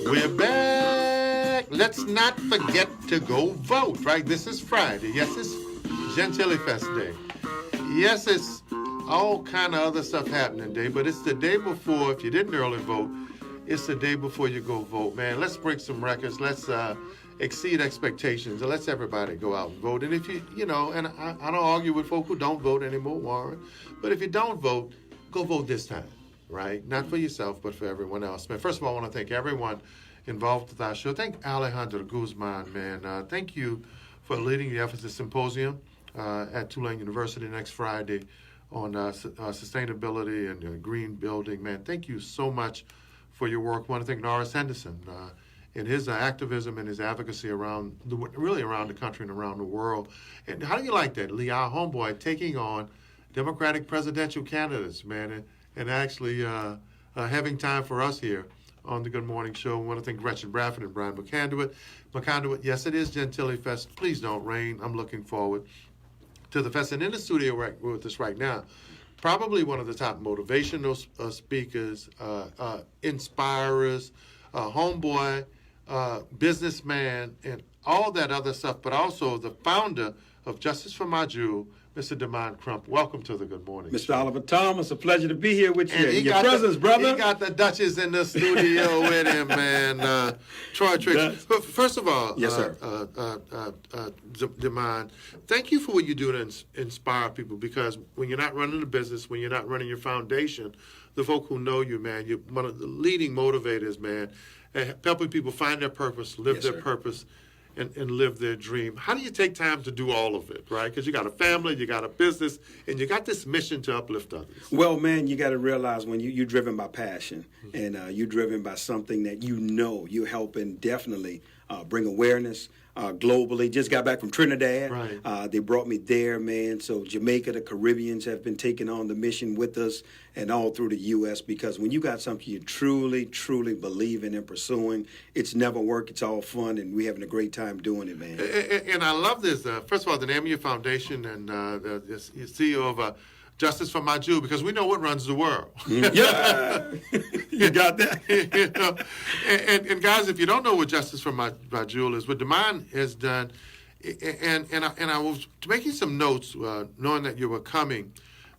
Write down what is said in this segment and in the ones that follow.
We're back. Let's not forget to go vote, right? This is Friday. Yes, it's Gentilly Fest Day. Yes, it's all kind of other stuff happening today, but it's the day before. If you didn't early vote, it's the day before you go vote, man. Let's break some records. Let's exceed expectations, and let's everybody go out and vote. And if you know, and I don't argue with folk who don't vote anymore, Warren, but if you don't vote, go vote this time, right? Not for yourself, but for everyone else. Man, first of all, I want to thank everyone involved with our show. Thank Alejandro Guzman, man. Thank you for leading the efforts of the symposium at Tulane University next Friday on sustainability and green building. Man, thank you so much for your work. I want to thank Norris Henderson in his activism and his advocacy around the country and around the world. And how do you like that, Lee, our homeboy, taking on Democratic presidential candidates, man, and actually having time for us here on the Good Morning Show. I want to thank Gretchen Bradford and Brian McCanduit. Yes, it is Gentilly Fest. Please don't rain. I'm looking forward to the fest. And in the studio with us right now, probably one of the top motivational speakers, inspirers, homeboy, businessman, and all that other stuff, but also the founder of Justice for My Jewel, Mr. Demond Crump. Welcome to the Good Morning Mr. Show. Oliver Thomas, a pleasure to be here with you. And your presence, brother. He got the Duchess in the studio with him, man. Troy Tricks. First of all, yes, sir. Demond, thank you for what you do to inspire people, because when you're not running a business, when you're not running your foundation, the folk who know you, man, you're one of the leading motivators, man, helping people find their purpose, live their purpose, and live their dream. How do you take time to do all of it, right? Because you got a family, you got a business, and you got this mission to uplift others. Well, man, you got to realize when you're driven by passion, and you're driven by something that you know you're helping definitely bring awareness globally. Just got back from Trinidad. Right. They brought me there, man. So Jamaica, the Caribbeans have been taking on the mission with us, and all through the U.S., because when you got something you truly, truly believe in and pursuing, it's never work, it's all fun, and we're having a great time doing it, man. And I love this. First of all, the name of your foundation, and the CEO of Justice for My Jewel, because we know what runs the world. Yeah, you got that. You know? And guys, if you don't know what Justice for My Jewel is, what Demond has done, and I was making some notes, knowing that you were coming.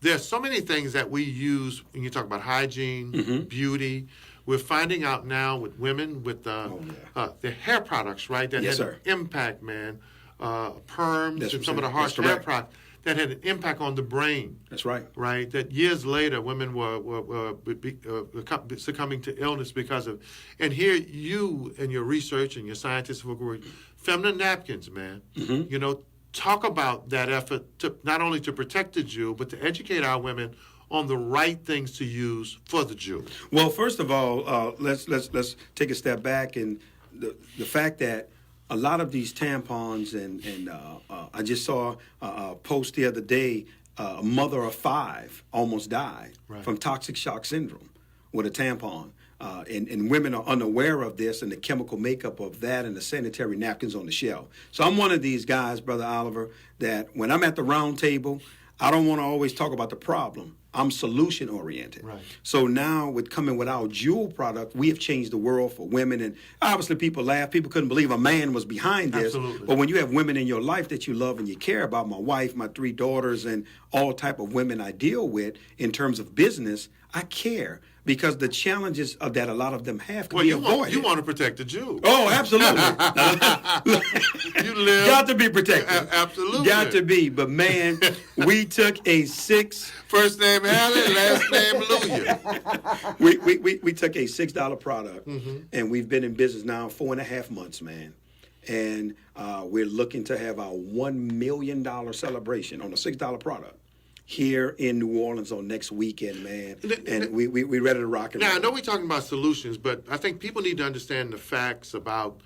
There's so many things that we use when you talk about hygiene, beauty. We're finding out now with women with their hair products, right? That yes, had sir. an impact, man. Perms That's and some of the harsh hair correct. products that had an impact on the brain. That's right. Right? That years later, women were succumbing to illness because of. And here you and your research and your scientists were feminine napkins, man. You know, talk about that effort to not only to protect the jewel, but to educate our women on the right things to use for the jewel. Well, first of all, let's take a step back, and the fact that a lot of these tampons and I just saw a post the other day. A mother of 5 almost died from toxic shock syndrome with a tampon. And women are unaware of this and the chemical makeup of that and the sanitary napkins on the shelf. So I'm one of these guys, Brother Oliver, that when I'm at the round table, I don't want to always talk about the problem. I'm solution oriented. Right. So now with coming with our jewel product, we have changed the world for women. And obviously people laugh. People couldn't believe a man was behind this. Absolutely. But when you have women in your life that you love and you care about, my wife, my 3 daughters, and all type of women I deal with in terms of business, I care. Because the challenges that a lot of them have can be avoided. You want to protect the Jew. Oh, absolutely. You live. Got to be protected. Absolutely. Got to be. But, man, we took a 6. First name Hallie, last name Luya. We took a $6 product, and we've been in business now 4.5 months, man. And we're looking to have our $1 million celebration on a $6 product here in New Orleans on next weekend, man. And we ready to rock and roll. Now, I know we're talking about solutions, but I think people need to understand the facts about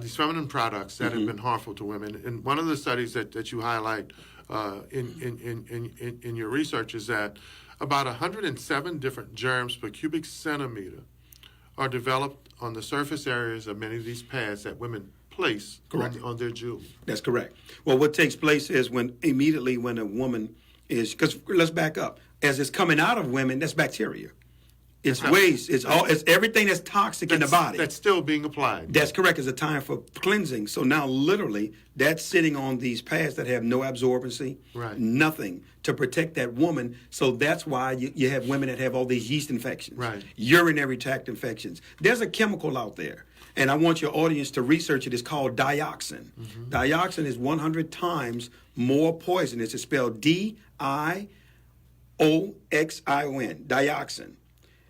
these feminine products that have been harmful to women. And one of the studies that you highlight in your research is that about 107 different germs per cubic centimeter are developed on the surface areas of many of these pads that women place on their jewelry. That's correct. Well, what takes place is when a woman is, because let's back up, as it's coming out of women, that's bacteria. It's waste. It's everything that's toxic in the body. That's still being applied. That's correct. It's a time for cleansing. So now, literally, that's sitting on these pads that have no absorbency, Right. nothing to protect that woman. So that's why you have women that have all these yeast infections, Right. urinary tract infections. There's a chemical out there, and I want your audience to research it. It's called dioxin. Mm-hmm. Dioxin is 100 times more poisonous. It's spelled DIOXIN, dioxin.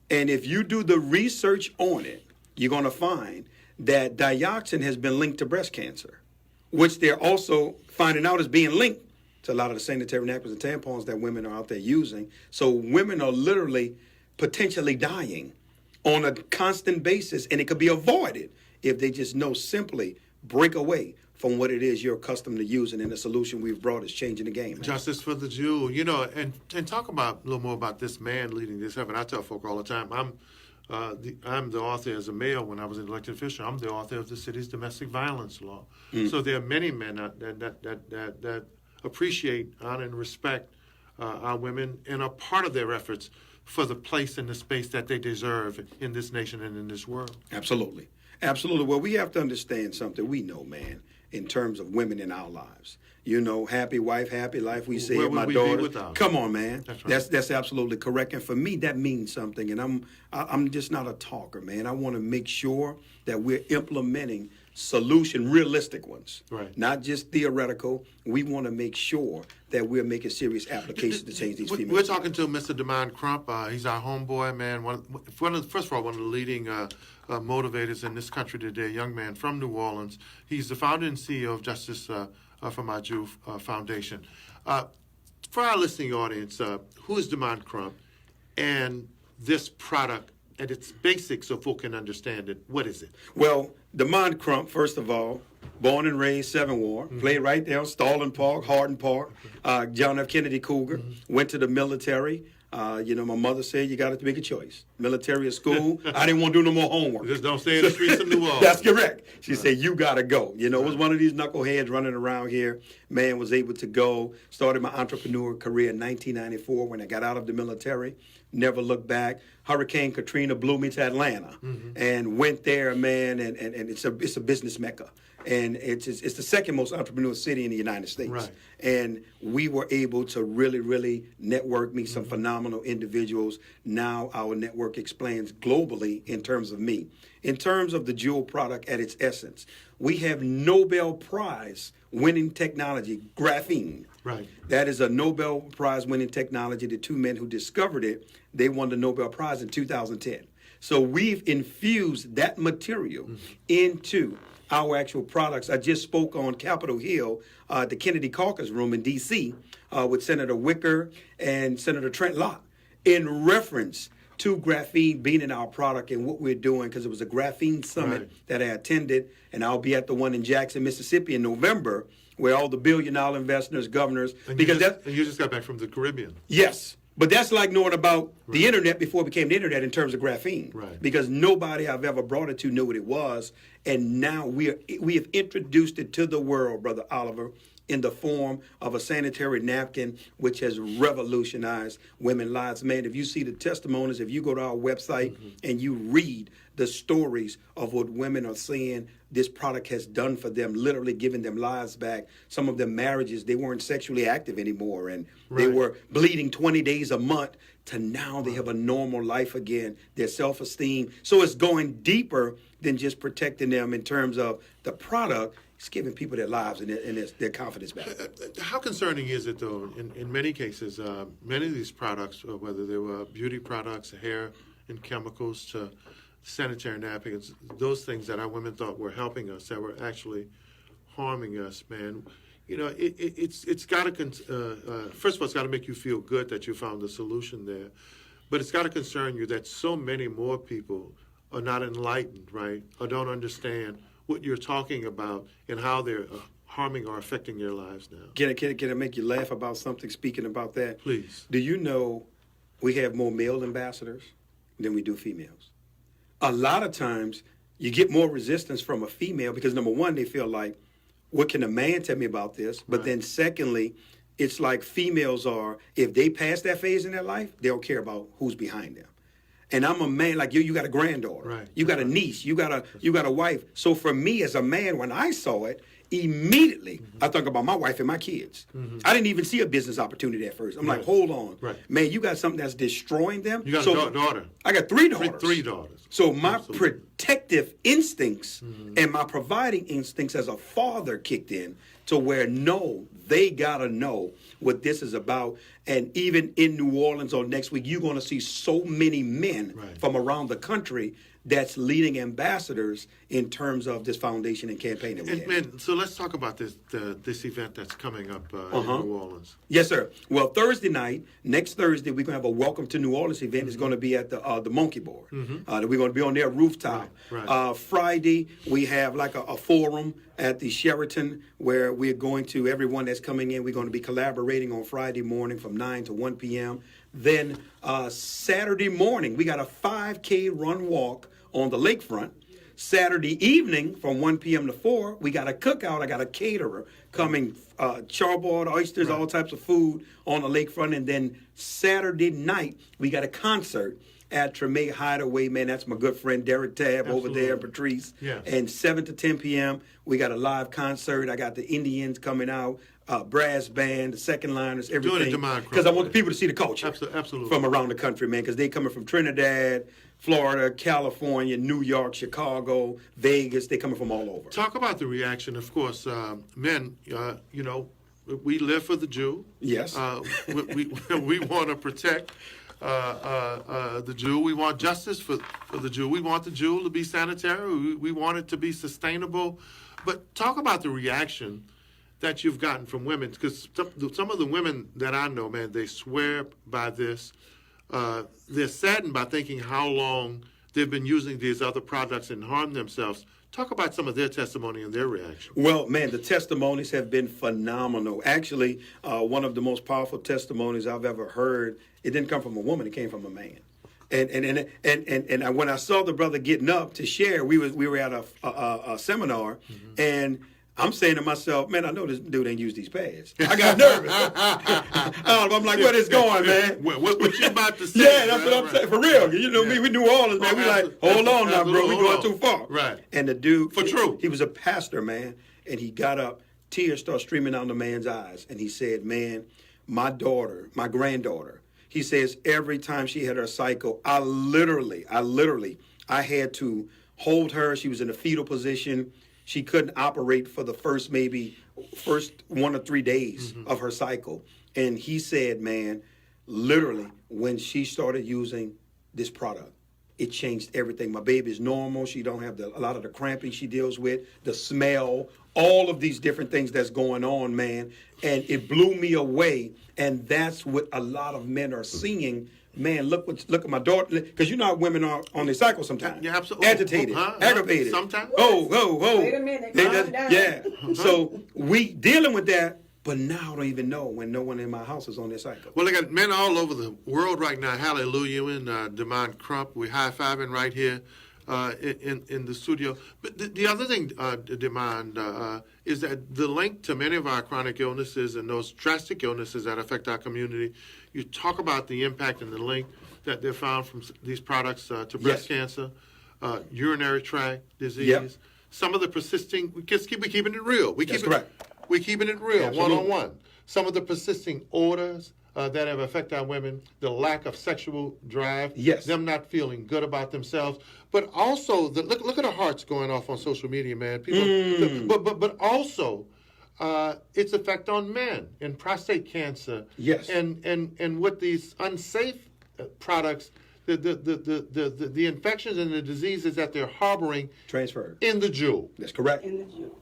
And if you do the research on it, you're going to find that dioxin has been linked to breast cancer, which they're also finding out is being linked to a lot of the sanitary napkins and tampons that women are out there using. So women are literally potentially dying on a constant basis, and it could be avoided if they just know simply break away from what it is you're accustomed to using, and the solution we've brought is changing the game. Man. Justice for the Jew, and talk about a little more about this man leading this effort. I tell folk all the time, I'm the author as a male when I was an elected official. I'm the author of the city's domestic violence law. So there are many men that appreciate, honor, and respect our women and are part of their efforts for the place and the space that they deserve in this nation and in this world. Absolutely. Absolutely. Well, we have to understand something. We know, man, in terms of women in our lives. Happy wife, happy life. We say Where it, my would we be daughter. without? Come on, man. That's right. That's absolutely correct. And for me, that means something. And I'm just not a talker, man. I want to make sure that we're implementing realistic ones, right? Not just theoretical. We want to make sure that we're making serious applications to change these females. We're talking to Mr. DeMond Crump. He's our homeboy, man. First of all, one of the leading motivators in this country today, a young man from New Orleans. He's the founder and CEO of Justice for My Jew Foundation. For our listening audience, who is DeMond Crump and this product at its basics so folk can understand it? What is it? Well, DeMond Crump, first of all, born and raised Seven War, played right there, Stalin Park, Hardin Park, John F. Kennedy Cougar, went to the military. My mother said you got to make a choice. Military or school. I didn't want to do no more homework. Just don't stay in the streets of New Orleans. That's correct. She said, you got to go. It was one of these knuckleheads running around here. Man was able to go. Started my entrepreneur career in 1994 when I got out of the military. Never looked back. Hurricane Katrina blew me to Atlanta and went there, man, and it's a business mecca. And it's the second most entrepreneurial city in the United States. Right. And we were able to really, really network, meet some phenomenal individuals. Now our network expands globally in terms of me. In terms of the jewel product at its essence, we have Nobel Prize winning technology, graphene. Right. That is a Nobel Prize winning technology. The two men who discovered it, they won the Nobel Prize in 2010. So we've infused that material into our actual products. I just spoke on Capitol Hill, the Kennedy Caucus Room in D.C. With Senator Wicker and Senator Trent Lott in reference to graphene being in our product and what we're doing, because it was a graphene summit that I attended, and I'll be at the one in Jackson, Mississippi in November, where all the billion-dollar investors, governors, And you just got back from the Caribbean. Yes. But that's like knowing about the internet before it became the internet in terms of graphene. Right. Because nobody I've ever brought it to knew what it was. And now we have introduced it to the world, Brother Oliver, in the form of a sanitary napkin, which has revolutionized women's lives. Man, if you see the testimonies, if you go to our website and you read the stories of what women are saying this product has done for them, literally giving them lives back. Some of them marriages, they weren't sexually active anymore, and they were bleeding 20 days a month, to now they have a normal life again, their self-esteem. So it's going deeper than just protecting them in terms of the product. It's giving people their lives and their confidence back. How concerning is it, though, in many cases, many of these products, whether they were beauty products, hair and chemicals, to sanitary napkins, those things that our women thought were helping us, that were actually harming us, man. It's got to, first of all, it's got to make you feel good that you found the solution there. But it's got to concern you that so many more people are not enlightened, right, or don't understand what you're talking about and how they're harming or affecting their lives now. Can I make you laugh about something, speaking about that? Please. Do you know we have more male ambassadors than we do females? A lot of times you get more resistance from a female because, number one, they feel like, what can a man tell me about this? But then secondly, it's like females are, if they pass that phase in their life, they don't care about who's behind them. and I'm a man like you. You got a granddaughter. Right. You got a niece. You got a wife. So for me as a man, when I saw it, immediately I think about my wife and my kids. I didn't even see a business opportunity at first. I'm like, hold on, man, you got something that's destroying them. You got a daughter. I got 3 daughters. Three daughters. So my protective instincts and my providing instincts as a father kicked in to where, no, they got to know what this is about. And even in New Orleans or next week, you're going to see so many men from around the country that's leading ambassadors in terms of this foundation and campaign that we have. Man, so let's talk about this event that's coming up in New Orleans. Yes, sir. Well, Thursday night, next Thursday, we're going to have a Welcome to New Orleans event. It's going to be at the Monkey Board. We're going to be on their rooftop. Friday, we have like a forum at the Sheraton where we're going to, everyone that's coming in, we're going to be collaborating on Friday morning from 9 to 1 p.m. Then Saturday morning, we got a 5K run walk on the lakefront. Saturday evening from 1 p.m. to 4, we got a cookout. I got a caterer coming, charboiled oysters, all types of food on the lakefront. And then Saturday night, we got a concert at Treme Hideaway. Man, that's my good friend Derek Tabb over there, Patrice. And 7 to 10 p.m., we got a live concert. I got the Indians coming out, brass band, the second liners, everything. Because I want the people to see the culture Absolutely. from around the country, man, because they coming from Trinidad, Florida, California, New York, Chicago, Vegas. They coming from all over. Talk about the reaction. Of course, men, you know, we live for the Jew. Yes. We want to protect the Jew. We want justice for the Jew. We want the Jew to be sanitary. We want it to be sustainable. But talk about the reaction that you've gotten from women, because some of the women that I know, man, they swear by this. They're saddened by thinking how long they've been using these other products and harm themselves. Talk about some of their testimony and their reaction. Well, man, the testimonies have been phenomenal. Actually, one of the most powerful testimonies I've ever heard, it didn't come from a woman, it came from a man. And when I saw the brother getting up to share, we were at a seminar, and I'm saying to myself, man, I know this dude ain't used these pads. I got nervous. I'm like, where this going, man? What you about to say? Yeah, that's what I'm saying. For real. You know me, we New Orleans, man. We like, hold on now, bro. We going too far. Right. And the dude, true. He was a pastor, man. And he got up, tears started streaming down the man's eyes. And he said, man, my granddaughter, he says every time she had her cycle, I literally had to hold her. She was in a fetal position. She couldn't operate for the first 1 or 3 days of her cycle. And he said, man, literally, when she started using this product, it changed everything. My baby is normal. She don't have a lot of the cramping she deals with, the smell, all of these different things that's going on, man. And it blew me away. And that's what a lot of men are seeing. Man, look at my daughter, because you know how women are on their cycle sometimes. Yeah, absolutely. Agitated, aggravated. Sometimes. Oh. Wait a minute, calm down. Yeah. So we dealing with that, but now I don't even know when no one in my house is on their cycle. Well, they got men all over the world right now. Hallelujah. And Demond Crump, we're high-fiving right here in the studio. But the other thing, Demond, is that the link to many of our chronic illnesses and those drastic illnesses that affect our community, you talk about the impact and the link that they found from these products to breast cancer, urinary tract disease, some of the persisting, we're keeping it real. We're keeping it real, one-on-one. Some of the persisting orders that have affected our women, the lack of sexual drive, them not feeling good about themselves, but also look at our hearts going off on social media, man. People, but also its effect on men and prostate cancer, and with these unsafe products, the infections and the diseases that they're harboring transferred in the Jew. That's correct. In the Jew.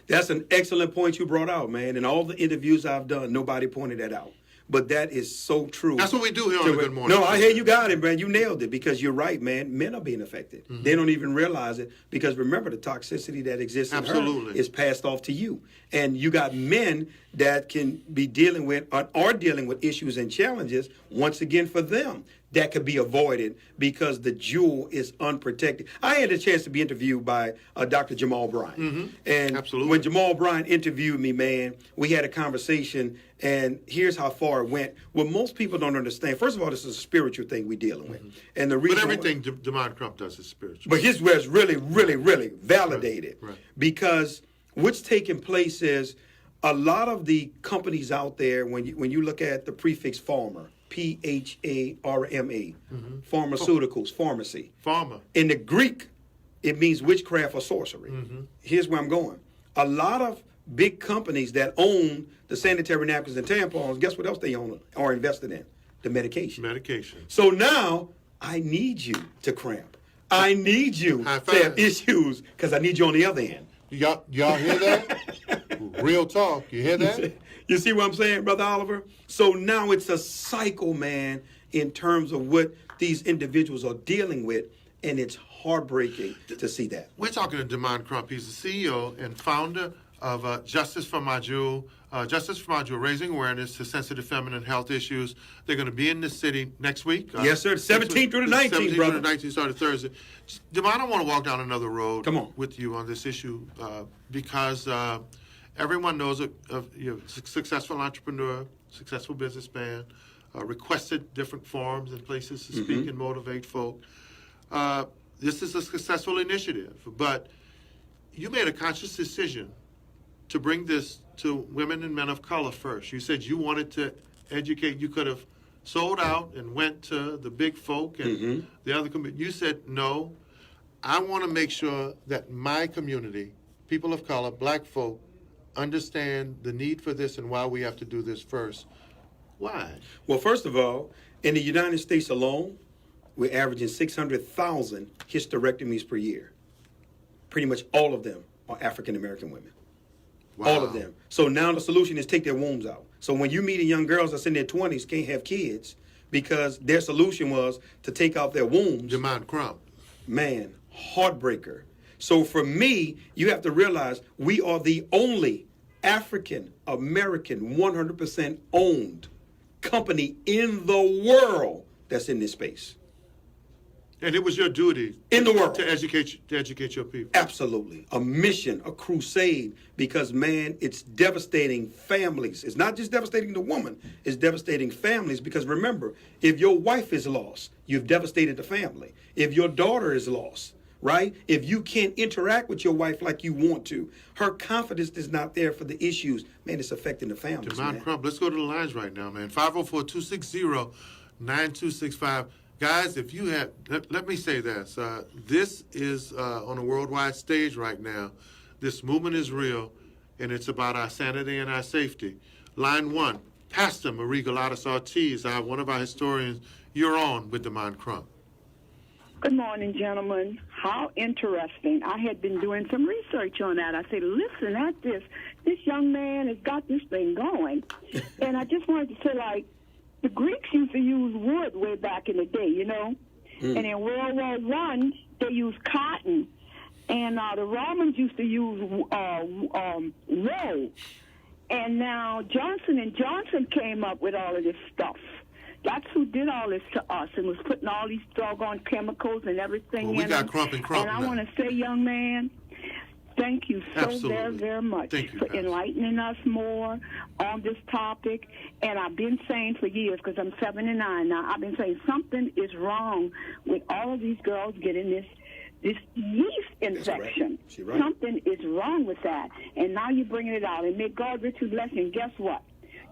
That's an excellent point you brought out, man. In all the interviews I've done, nobody pointed that out. But that is so true. That's what we do here on the Good Morning. No, I hear you got it, man. You nailed it, because you're right, man. Men are being affected. They don't even realize it, because remember, the toxicity that exists in her is passed off to you. And you got men that can be dealing with or are dealing with issues and challenges, once again, for them. that could be avoided because the jewel is unprotected. I had a chance to be interviewed by Dr. Jamal Bryant. And Absolutely. when Jamal Bryant interviewed me, man, we had a conversation, and here's how far it went. What most people don't understand, first of all, this is a spiritual thing we're dealing with. And the reason But everything Demond Crump does is spiritual. but here's where it's really, really, really validated. Right. Because what's taking place is a lot of the companies out there, when you look at the prefix pharma, Pharma, pharmaceuticals, pharmacy. Pharma. In the Greek, it means witchcraft or sorcery. Here's where I'm going. A lot of big companies that own the sanitary napkins and tampons, guess what else they own or invested in? The medication. Medication. So now I need you to cramp. I need you High to five. have issues because I need you on the other end. Y'all hear that? Real talk. You hear that? You see what I'm saying, Brother Oliver? So now it's a cycle, man, in terms of what these individuals are dealing with, and it's heartbreaking to see that. We're talking to Demond Crump. He's the CEO and founder of Justice for My Jewel. Justice for My Jewel, raising awareness to sensitive feminine health issues. They're going to be in the city next week. Yes, sir. 17th through the 19th, 17th brother. through the 19th, started Thursday. Demond, I want to walk down another road Come on. with you on this issue because everyone knows you're a successful entrepreneur, successful businessman, requested different forums and places to speak and motivate folk. This is a successful initiative, but you made a conscious decision to bring this to women and men of color first. You said you wanted to educate. You could have sold out and went to the big folk and the other community. You said, no, I want to make sure that my community, people of color, black folk, understand the need for this and why we have to do this first. Why? Well, first of all, in the United States alone, we're averaging 600,000 hysterectomies per year. Pretty much all of them are African-American women. Wow. All of them. So now the solution is take their wombs out. So when you meet young girls that's in their 20s can't have kids because their solution was to take out their wombs. Demond Crump. Man, heartbreaker. So for me, you have to realize we are the only African-American 100% owned company in the world that's in this space. And it was your duty In the world. to educate your people. Absolutely. A mission, a crusade, because, man, it's devastating families. It's not just devastating the woman, it's devastating families because, remember, if your wife is lost, you've devastated the family. If your daughter is lost, right? If you can't interact with your wife like you want to, her confidence is not there for the issues, man, it's affecting the families, Demond man. Crump, let's go to the lines right now, man. 504-260-9265. Guys, if you have, let me say this. This is on a worldwide stage right now. This movement is real, and it's about our sanity and our safety. Line 1, Pastor Marie Galatas Ortiz, one of our historians. You're on with Demond Crump. Good morning, gentlemen. How interesting. I had been doing some research on that. I said, listen at this. This young man has got this thing going. And I just wanted to say, like, the Greeks used to use wood way back in the day, you know. And in World War I, they used cotton. And the Romans used to use wool. And now Johnson & Johnson came up with all of this stuff. That's who did all this to us and was putting all these doggone chemicals and everything Well, we in got them. Crump and Crump And I now. want to say, young man, thank you so Absolutely. very, very much Thank you, for Pastor. enlightening us more on this topic. And I've been saying for years, because I'm 79 now, I've been saying something is wrong with all of these girls getting this yeast infection. She's right. Something is wrong with that. And now you're bringing it out. And may God richly bless you. And guess what?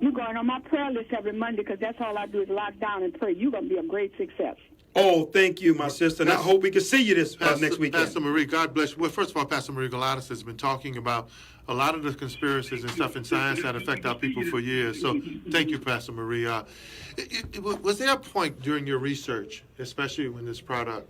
You're going on my prayer list every Monday because that's all I do is lock down and pray. You're going to be a great success. Oh, thank you, my sister. And I hope we can see you this next weekend. Pastor Marie, God bless you. Well, first of all, Pastor Marie Galatas has been talking about a lot of the conspiracies and stuff in science that affect our people for years. So thank you, Pastor Marie. Was there a point during your research, especially in this product,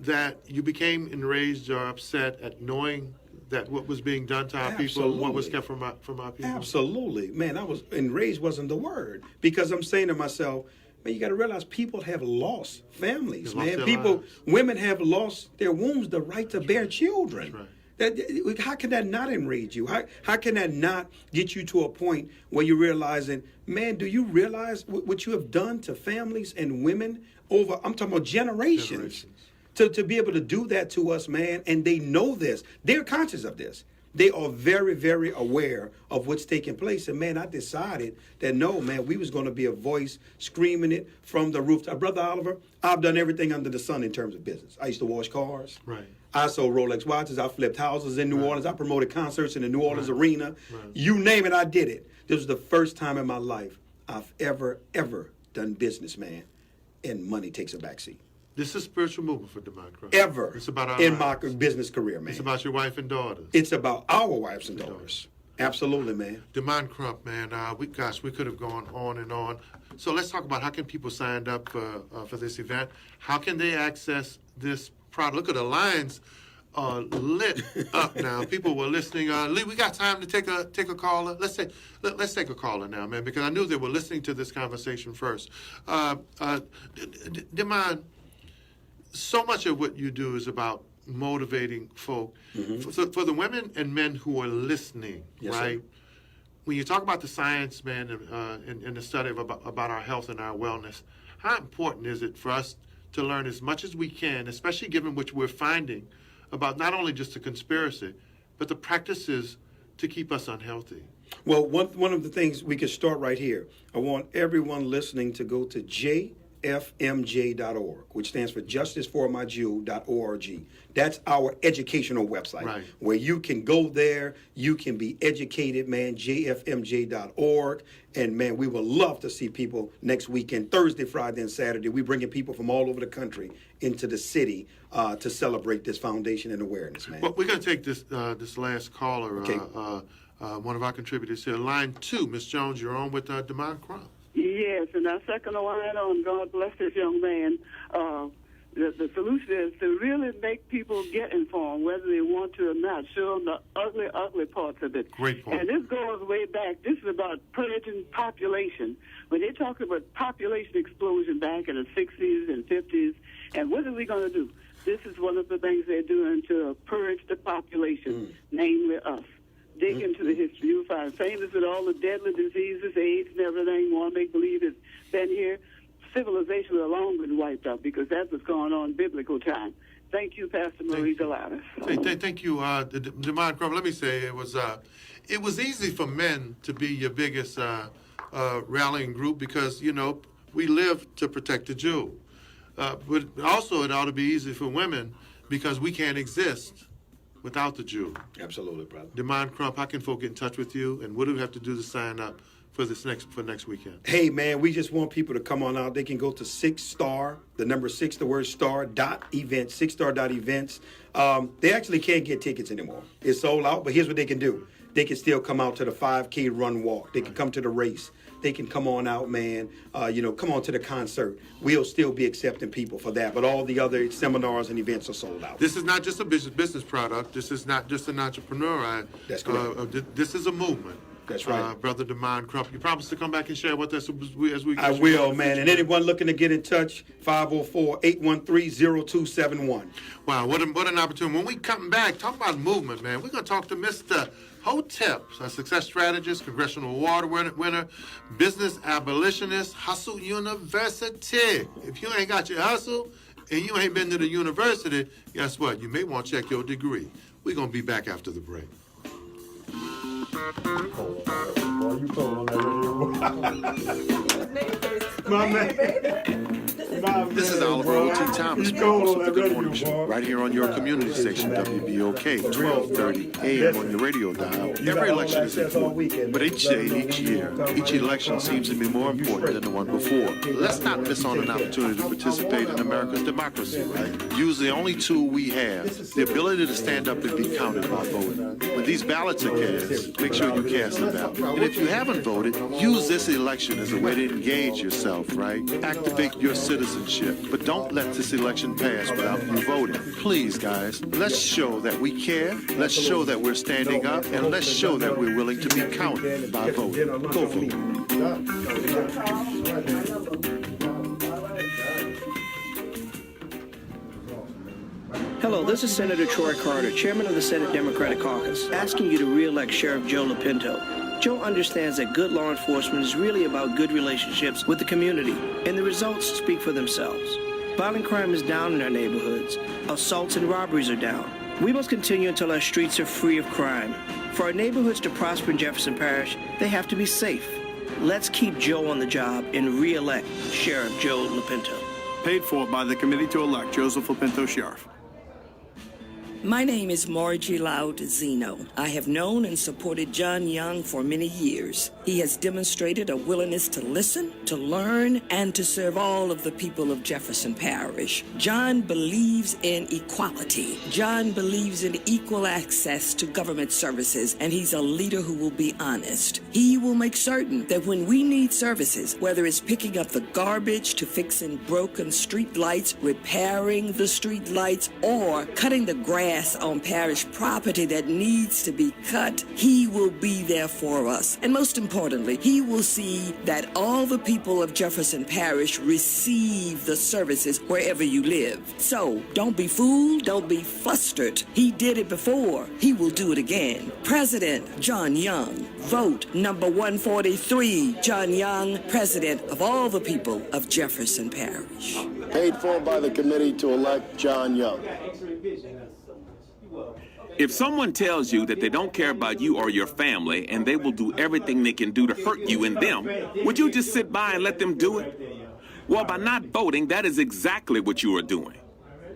that you became enraged or upset at knowing that what was being done to our people, what was kept from our people? Absolutely. Man, enraged wasn't the word. Because I'm saying to myself, man, you got to realize people have lost families, They lost man. their lives. Women have lost their wombs, the right to bear children. That's right. How can that not enrage you? How can that not get you to a point where you're realizing, man, do you realize what you have done to families and women over, I'm talking about generations. To be able to do that to us, man, and they know this. They're conscious of this. They are very, very aware of what's taking place. And, man, I decided that, no, man, we was going to be a voice screaming it from the rooftop. Brother Oliver, I've done everything under the sun in terms of business. I used to wash cars. Right. I sold Rolex watches. I flipped houses in New Orleans. I promoted concerts in the New Orleans arena. You name it, I did it. This was the first time in my life I've ever done business, man, and money takes a backseat. This is spiritual movement for Demond Crump. Ever It's about our in lives. my business career, man. It's about your wife and daughters. It's about our wives and daughters. Absolutely, man. Demond Crump, man, we could have gone on and on. So let's talk about how can people sign up for this event? How can they access this product? Look at the lines lit up now. People were listening. Lee, we got time to take a caller. Let's take a caller now, man, because I knew they were listening to this conversation first. Demond, so much of what you do is about motivating folk. For the women and men who are listening, Yes, right? sir. When you talk about the science, man, and the study about our health and our wellness, how important is it for us to learn as much as we can, especially given what we're finding about not only just the conspiracy, but the practices to keep us unhealthy? Well, one of the things we could start right here. I want everyone listening to go to jfmj.org, which stands for justiceformyjew.org. That's our educational website, Right. where you can go there, you can be educated, man, jfmj.org. And, man, we would love to see people next weekend, Thursday, Friday, and Saturday. We're bringing people from all over the country into the city to celebrate this foundation and awareness, man. Well, we're going to take this last caller, Okay. one of our contributors here. Line 2, Miss Jones, you're on with Demond Crump. Yes, and I second the line on God bless this young man. The solution is to really make people get informed, whether they want to or not. Show them the ugly parts of it. Great point. And this goes way back. This is about purging population. When they talk about population explosion back in the 60s and 50s, and what are we going to do? This is one of the things they're doing to purge the population, namely us. Dig into the history. You'll find famous with all the deadly diseases, AIDS and everything. Want to make believe it's been here. Civilization will alone been wiped out because that's what's going on in biblical time. Thank you, Pastor Marie Galatas. Thank you, Demond Crump. Let me say it was easy for men to be your biggest rallying group because, you know, we live to protect the Jew. But also it ought to be easy for women because we can't exist without the Jew. Absolutely, brother. Demond Crump, how can folk get in touch with you, and what do we have to do to sign up for next weekend? Hey, man, we just want people to come on out. They can go to 6star, the number 6, the word star, .events, 6star.events. They actually can't get tickets anymore. It's sold out, but here's what they can do. They can still come out to the 5K run walk. They can come to the race. They can come on out, man. Come on to the concert. We'll still be accepting people for that. But all the other seminars and events are sold out. This is not just a business product. This is not just an entrepreneur. That's correct. This is a movement. That's right. Brother Demond Crump. You promise to come back and share with us as we I will, man. And anyone looking to get in touch, 504-813-0271. Wow, what an opportunity. When we come back, talk about movement, man. We're going to talk to Mr. Hotep, a success strategist, congressional award winner, business abolitionist, Hustle University. If you ain't got your hustle and you ain't been to the university, guess what? You may want to check your degree. We're going to be back after the break. My man. This is Oliver O.T. Thomas, host of the Good Morning Show, right here on your community station, WBOK, 1230 AM on your radio dial. Every election is important, but each day, each year, each election seems to be more important than the one before. Let's not miss on an opportunity to participate in America's democracy, right? Use the only tool we have, the ability to stand up and be counted by voting. When these ballots are cast, make sure you cast a ballot. And if you haven't voted, use this election as a way to engage yourself, right? Activate your citizenship. But don't let this election pass without you voting. Please, guys, let's show that we care, let's show that we're standing up, and let's show that we're willing to be counted by voting. Go vote. Hello, this is Senator Troy Carter, Chairman of the Senate Democratic Caucus, asking you to re-elect Sheriff Joe LaPinto. Joe understands that good law enforcement is really about good relationships with the community, and the results speak for themselves. Violent crime is down in our neighborhoods. Assaults and robberies are down. We must continue until our streets are free of crime. For our neighborhoods to prosper in Jefferson Parish, they have to be safe. Let's keep Joe on the job and re-elect Sheriff Joe LaPinto. Paid for by the committee to elect Joseph LaPinto Sheriff. My name is Margie Loud Zeno. I have known and supported John Young for many years. He has demonstrated a willingness to listen, to learn, and to serve all of the people of Jefferson Parish. John believes in equality. John believes in equal access to government services, and he's a leader who will be honest. He will make certain that when we need services, whether it's picking up the garbage to fixing broken street lights, repairing the street lights, or cutting the grass on parish property that needs to be cut, he will be there for us. And most importantly, he will see that all the people of Jefferson Parish receive the services wherever you live. So don't be fooled, don't be flustered. He did it before, he will do it again. President John Young. Vote number 143, John Young, President of all the people of Jefferson Parish. Paid for by the committee to elect John Young. If someone tells you that they don't care about you or your family and they will do everything they can do to hurt you and them, would you just sit by and let them do it? Well, by not voting, that is exactly what you are doing.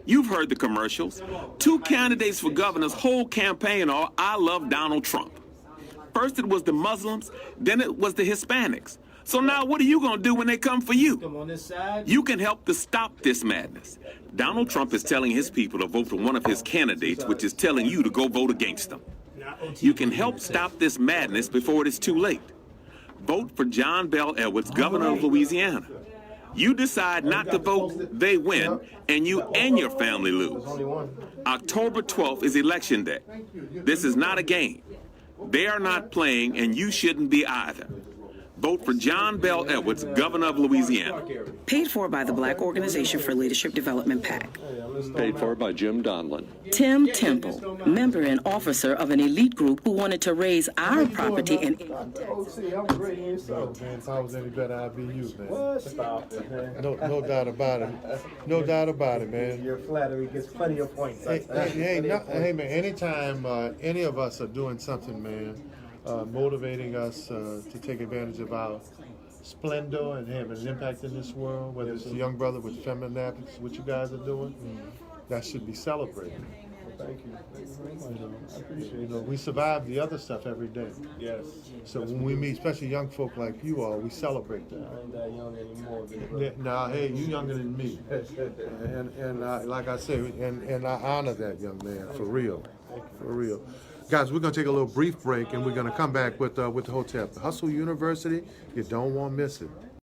You've heard the commercials. 2 candidates for governor's whole campaign are, I love Donald Trump. First it was the Muslims, then it was the Hispanics. So now what are you going to do when they come for you? You can help to stop this madness. Donald Trump is telling his people to vote for one of his candidates, which is telling you to go vote against them. You can help stop this madness before it is too late. Vote for John Bel Edwards, governor of Louisiana. You decide not to vote, they win, and you and your family lose. October 12th is election day. This is not a game. They are not playing, and you shouldn't be either. Vote for John Bel Edwards, governor of Louisiana. Paid for by the Black Organization for Leadership Development PAC. Paid for by Jim Donlin. Tim Temple, member and officer of an elite group who wanted to raise our property and income taxes. Man, if I was any better, I'd be you, man. Stop it, man. No doubt about it. No doubt about it, man. Your flattery gets plenty of points. Hey, man, anytime any of us are doing something, man, motivating us to take advantage of our splendor and having an impact in this world, whether it's a young brother with feminine ethics, what you guys are doing, that should be celebrated. Thank you. I appreciate it. We survive the other stuff every day. Yes. So when we meet, especially young folk like you all, we celebrate that. I ain't that young anymore. Nah, hey, you younger than me. and like I said, and I honor that young man, for real. For real. Guys, we're going to take a little brief break, and we're going to come back with the hotel. Hustle University, you don't want to miss it.